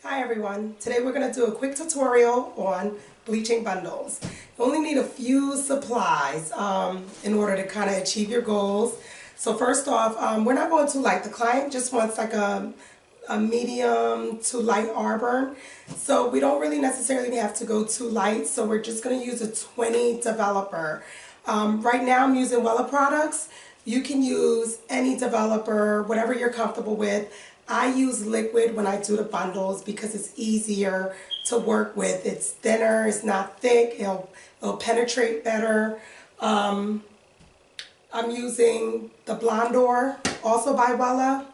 Hi everyone, today we're going to do a quick tutorial on bleaching bundles. You only need a few supplies in order to kind of achieve your goals. So first off, we're not going too light. The client just wants like a medium to light arbor. So we don't really necessarily have to go too light. So we're just going to use a 20 developer. Right now I'm using Wella products. You can use any developer, whatever you're comfortable with. I use liquid when I do the bundles because it's easier to work with. It's thinner, it's not thick, it'll penetrate better. I'm using the Blondor, also by Wella.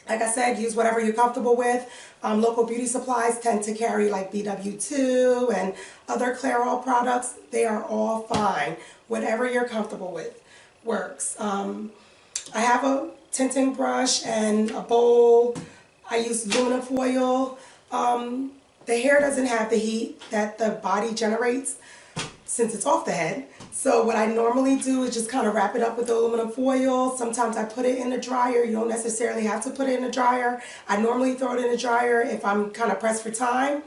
Like I said, use whatever you're comfortable with. Local beauty supplies tend to carry like BW2 and other Clairol products. They are all fine. Whatever you're comfortable with works. I have a tinting brush and a bowl. I use aluminum foil. The hair doesn't have the heat that the body generates since it's off the head. So what I normally do is just kind of wrap it up with the aluminum foil. Sometimes I put it in the dryer. You don't necessarily have to put it in the dryer. I normally throw it in the dryer if I'm kind of pressed for time.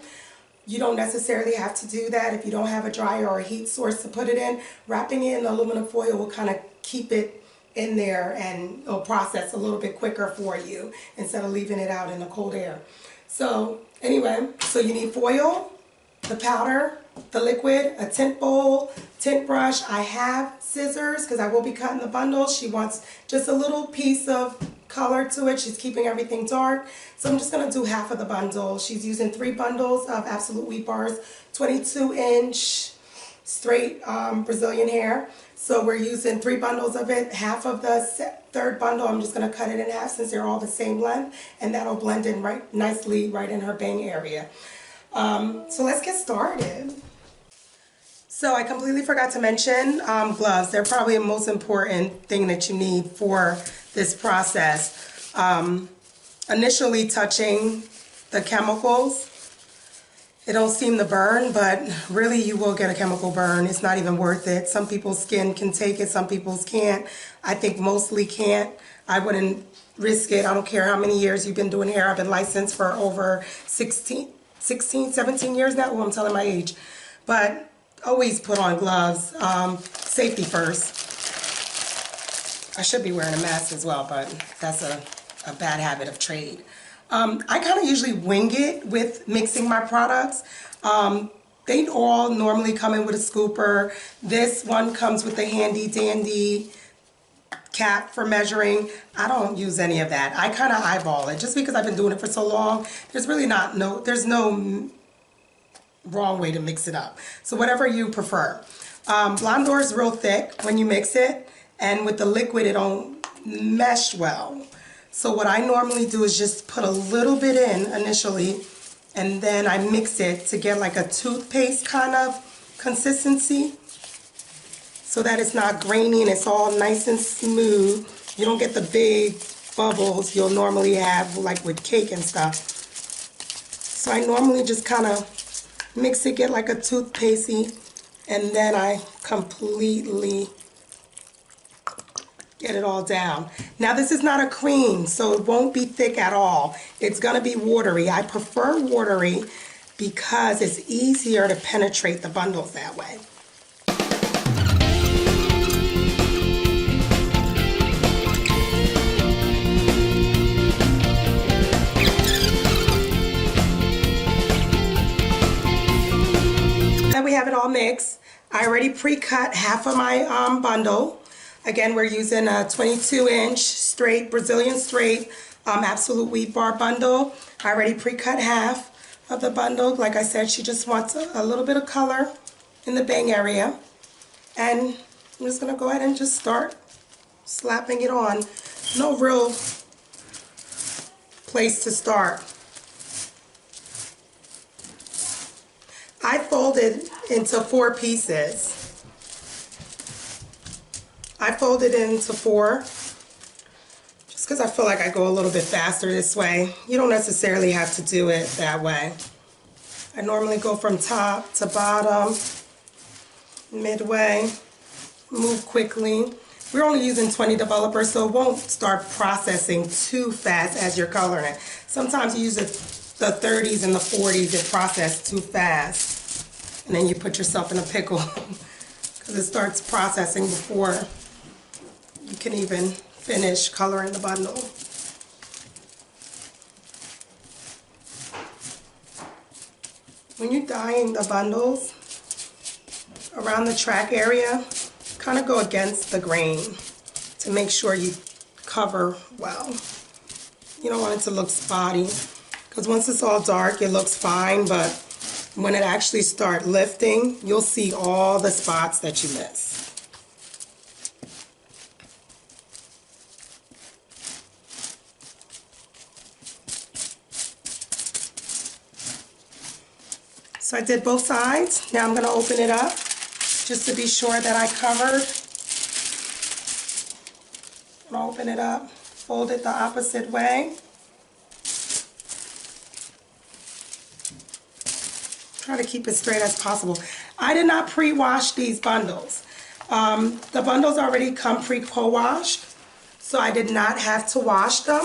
You don't necessarily have to do that if you don't have a dryer or a heat source to put it in. Wrapping it in the aluminum foil will kind of keep it in there and it'll process a little bit quicker for you instead of leaving it out in the cold air. So anyway, so you need foil, the powder, the liquid, a tint bowl, tint brush. I have scissors because I will be cutting the bundle. She wants just a little piece of color to it. She's keeping everything dark. So I'm just going to do half of the bundle. She's using 3 bundles of Absolute Wheat Bars, 22-inch straight Brazilian hair. So we're using 3 bundles of it. Half of the third bundle, I'm just going to cut it in half since they're all the same length, and that'll blend in nicely right in her bang area. So let's get started. So I completely forgot to mention gloves. They're probably the most important thing that you need for this process. Initially touching the chemicals, it don't seem to burn, but really you will get a chemical burn. It's not even worth it. Some people's skin can take it, some people's can't. I think mostly can't. I wouldn't risk it. I don't care how many years you've been doing hair. I've been licensed for over 16, 17 years now. Well, I'm telling my age. But always put on gloves. Safety first. I should be wearing a mask as well, but that's a bad habit of trade. I kind of usually wing it with mixing my products. They all normally come in with a scooper. This one comes with a handy dandy cap for measuring. I don't use any of that. I kind of eyeball it just because I've been doing it for so long. There's really there's no wrong way to mix it up. So whatever you prefer. Blondor is real thick when you mix it, and with the liquid it don't mesh well. So what I normally do is just put a little bit in initially, and then I mix it to get like a toothpaste kind of consistency so that it's not grainy and it's all nice and smooth. You don't get the big bubbles you'll normally have like with cake and stuff. So I normally just kind of mix it, get like a toothpastey, and then I completely get it all down. Now this is not a cream, so it won't be thick at all. It's gonna be watery. I prefer watery because it's easier to penetrate the bundles that way. Now we have it all mixed. I already pre-cut half of my bundle. Again, we're using a 22-inch straight, Brazilian straight, Absolute Wheat Bar bundle. I already pre-cut half of the bundle. Like I said, she just wants a little bit of color in the bang area. And I'm just going to go ahead and just start slapping it on. No real place to start. I folded into 4 pieces. I folded it into 4 just because I feel like I go a little bit faster this way. You don't necessarily have to do it that way. I normally go from top to bottom, midway, move quickly. We're only using 20 developers, so it won't start processing too fast as you're coloring it. Sometimes you use the 30s and the 40s, it processed too fast. And then you put yourself in a pickle because it starts processing before you can even finish coloring the bundle. When you're dyeing the bundles around the track area, kind of go against the grain to make sure you cover well. You don't want it to look spotty, because once it's all dark it looks fine, but when it actually starts lifting, you'll see all the spots that you miss. So I did both sides. Now I'm going to open it up just to be sure that I covered. I'm going to open it up, fold it the opposite way. Try to keep it straight as possible. I did not pre-wash these bundles. The bundles already come pre-co-washed, so I did not have to wash them.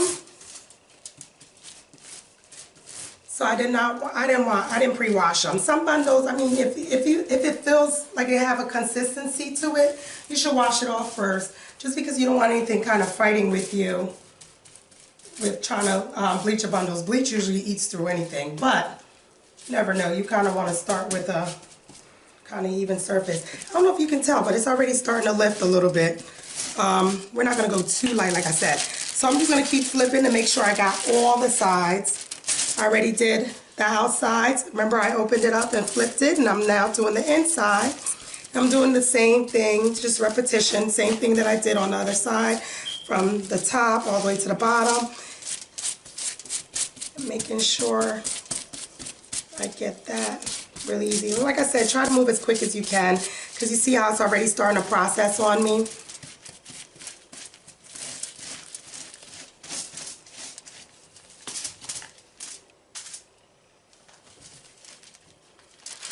So I didn't pre-wash them. Some bundles, I mean, if it feels like it have a consistency to it, you should wash it off first, just because you don't want anything kind of fighting with you with trying to bleach your bundles. Bleach usually eats through anything, but you never know. You kind of want to start with a kind of even surface. I don't know if you can tell, but it's already starting to lift a little bit. We're not going to go too light, like I said. So I'm just going to keep flipping to make sure I got all the sides. I already did the outsides. Remember, I opened it up and flipped it, and I'm now doing the inside. I'm doing the same thing, just repetition, same thing that I did on the other side, from the top all the way to the bottom. Making sure I get that really easy. Like I said, try to move as quick as you can, because you see how it's already starting to process on me.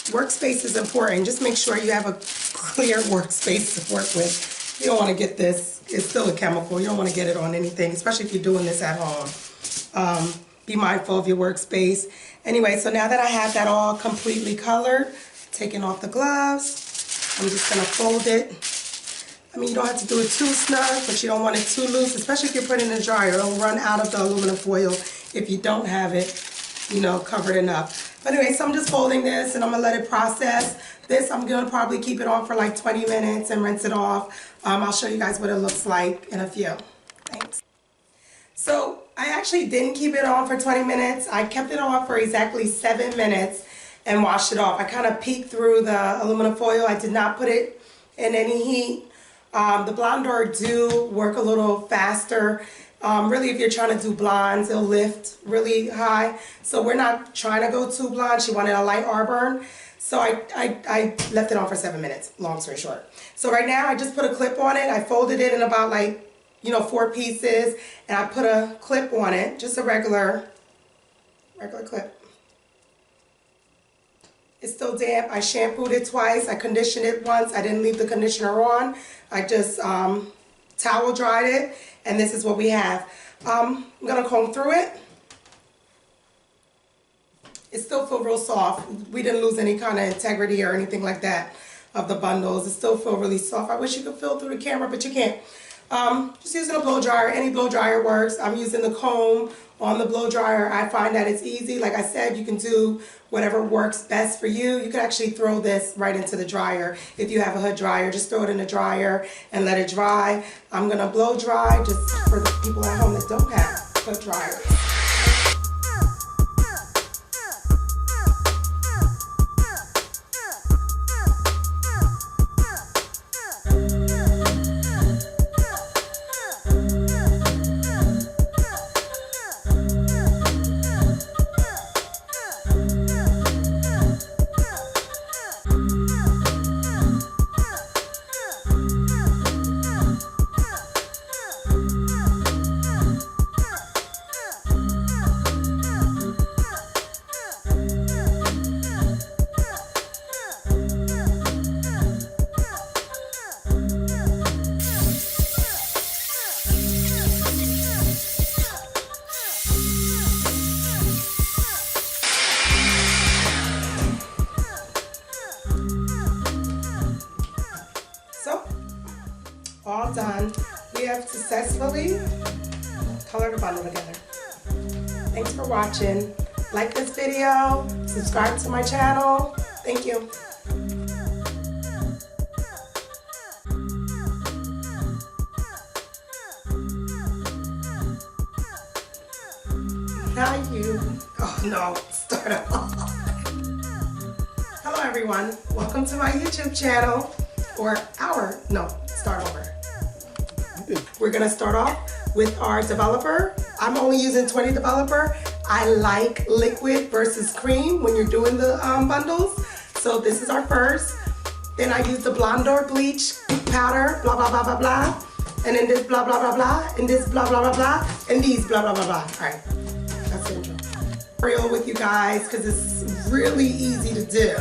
Workspace is important. Just make sure you have a clear workspace to work with. You don't want to get this, it's still a chemical. You don't want to get it on anything, especially if you're doing this at home. Be mindful of your workspace. Anyway, so now that I have that all completely colored, taking off the gloves, I'm just going to fold it. I mean, you don't have to do it too snug, but you don't want it too loose, especially if you're putting it in the dryer. It'll run out of the aluminum foil if you don't have it, you know, covered enough. But anyway, so I'm just folding this and I'm going to let it process. This, I'm going to probably keep it on for like 20 minutes and rinse it off. I'll show you guys what it looks like in a few. Thanks. So I actually didn't keep it on for 20 minutes. I kept it on for exactly 7 minutes and washed it off. I kind of peeked through the aluminum foil. I did not put it in any heat. The Blondor do work a little faster. Really, if you're trying to do blondes, it'll lift really high. So we're not trying to go too blonde. She wanted a light auburn. So I left it on for 7 minutes, long story short. So right now I just put a clip on it. I folded it in about like, you know, 4 pieces. And I put a clip on it, just a regular clip. It's still damp. I shampooed it twice. I conditioned it once. I didn't leave the conditioner on. I just towel dried it. And this is what we have. I'm going to comb through it. It still feels real soft. We didn't lose any kind of integrity or anything like that of the bundles. It still feels really soft. I wish you could feel through the camera, but you can't. Just using a blow dryer. Any blow dryer works. I'm using the comb on the blow dryer. I find that it's easy. Like I said, you can do whatever works best for you. You can actually throw this right into the dryer. If you have a hood dryer, just throw it in the dryer and let it dry. I'm going to blow dry just for the people at home that don't have hood dryers. successfully color the bundle together. Thanks for watching. Like this video, subscribe to my channel. Thank you. Oh no, start off. Hello everyone, welcome to my YouTube channel, start over. We're gonna start off with our developer. I'm only using 20 developer. I like liquid versus cream when you're doing the bundles. So this is our first. Then I use the Blondor bleach powder, blah, blah, blah, blah, blah. And then this blah, blah, blah, blah. And this blah, blah, blah, blah. And these blah, blah, blah, blah. All right, that's the intro. Real with you guys because it's really easy to do.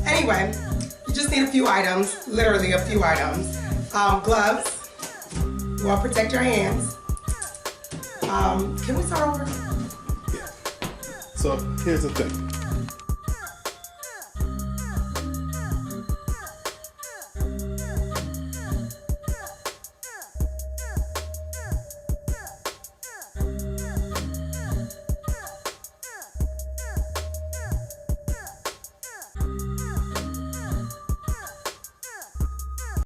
Anyway, you just need a few items, literally a few items. Gloves, you want to protect your hands. Can we start over? Yeah. So here's the thing.